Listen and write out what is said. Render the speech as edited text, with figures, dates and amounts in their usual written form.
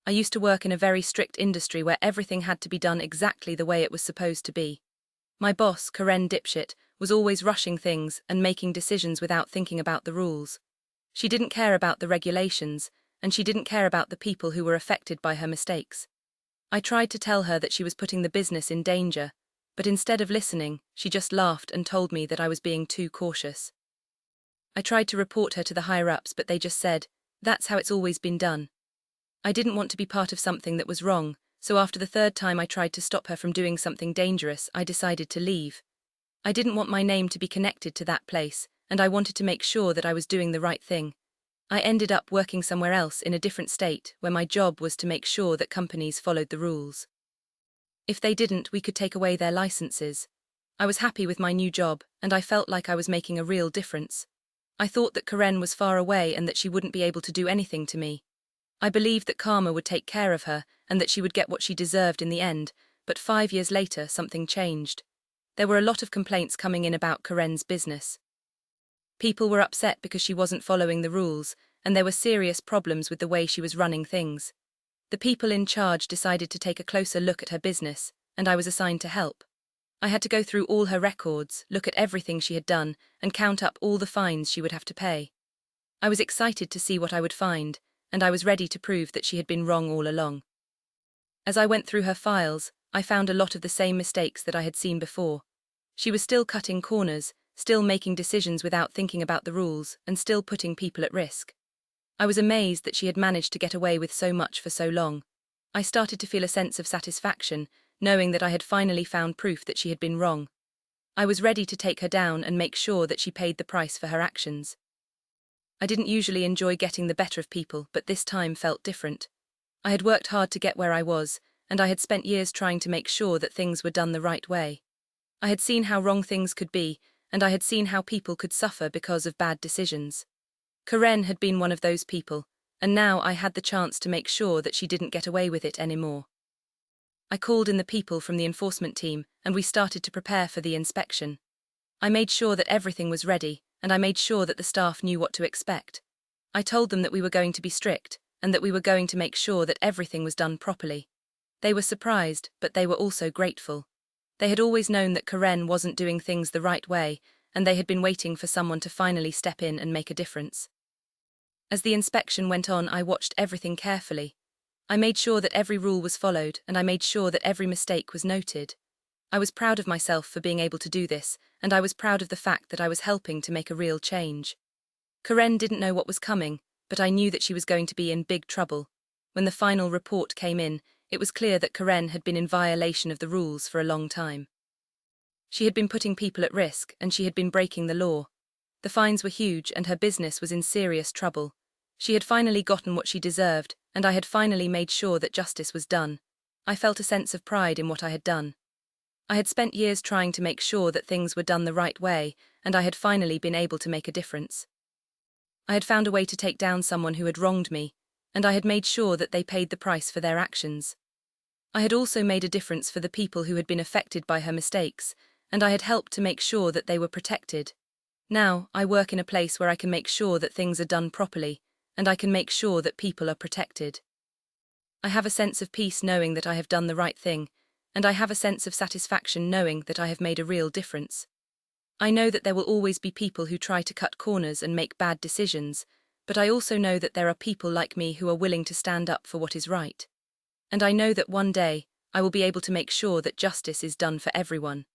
I used to work in a very strict industry where everything had to be done exactly the way it was supposed to be. My boss, Karen Dipshit, was always rushing things and making decisions without thinking about the rules. She didn't care about the regulations, and she didn't care about the people who were affected by her mistakes. I tried to tell her that she was putting the business in danger, but instead of listening, she just laughed and told me that I was being too cautious. I tried to report her to the higher-ups, but they just said, "That's how it's always been done." I didn't want to be part of something that was wrong, so after the third time I tried to stop her from doing something dangerous, I decided to leave. I didn't want my name to be connected to that place, and I wanted to make sure that I was doing the right thing. I ended up working somewhere else in a different state, where my job was to make sure that companies followed the rules. If they didn't, we could take away their licenses. I was happy with my new job, and I felt like I was making a real difference. I thought that Karen was far away and that she wouldn't be able to do anything to me. I believed that karma would take care of her and that she would get what she deserved in the end, but 5 years later something changed. There were a lot of complaints coming in about Karen's business. People were upset because she wasn't following the rules, and there were serious problems with the way she was running things. The people in charge decided to take a closer look at her business, and I was assigned to help. I had to go through all her records, look at everything she had done, and count up all the fines she would have to pay. I was excited to see what I would find, and I was ready to prove that she had been wrong all along. As I went through her files, I found a lot of the same mistakes that I had seen before. She was still cutting corners, still making decisions without thinking about the rules, and still putting people at risk. I was amazed that she had managed to get away with so much for so long. I started to feel a sense of satisfaction, knowing that I had finally found proof that she had been wrong. I was ready to take her down and make sure that she paid the price for her actions. I didn't usually enjoy getting the better of people, but this time felt different. I had worked hard to get where I was, and I had spent years trying to make sure that things were done the right way. I had seen how wrong things could be, and I had seen how people could suffer because of bad decisions. Karen had been one of those people, and now I had the chance to make sure that she didn't get away with it anymore. I called in the people from the enforcement team, and we started to prepare for the inspection. I made sure that everything was ready, and I made sure that the staff knew what to expect. I told them that we were going to be strict, and that we were going to make sure that everything was done properly. They were surprised, but they were also grateful. They had always known that Karen wasn't doing things the right way, and they had been waiting for someone to finally step in and make a difference. As the inspection went on, I watched everything carefully. I made sure that every rule was followed, and I made sure that every mistake was noted. I was proud of myself for being able to do this, and I was proud of the fact that I was helping to make a real change. Karen didn't know what was coming, but I knew that she was going to be in big trouble. When the final report came in, it was clear that Karen had been in violation of the rules for a long time. She had been putting people at risk, and she had been breaking the law. The fines were huge, and her business was in serious trouble. She had finally gotten what she deserved, and I had finally made sure that justice was done. I felt a sense of pride in what I had done. I had spent years trying to make sure that things were done the right way, and I had finally been able to make a difference. I had found a way to take down someone who had wronged me, and I had made sure that they paid the price for their actions. I had also made a difference for the people who had been affected by her mistakes, and I had helped to make sure that they were protected. Now, I work in a place where I can make sure that things are done properly, and I can make sure that people are protected. I have a sense of peace knowing that I have done the right thing, and I have a sense of satisfaction knowing that I have made a real difference. I know that there will always be people who try to cut corners and make bad decisions, but I also know that there are people like me who are willing to stand up for what is right. And I know that one day, I will be able to make sure that justice is done for everyone.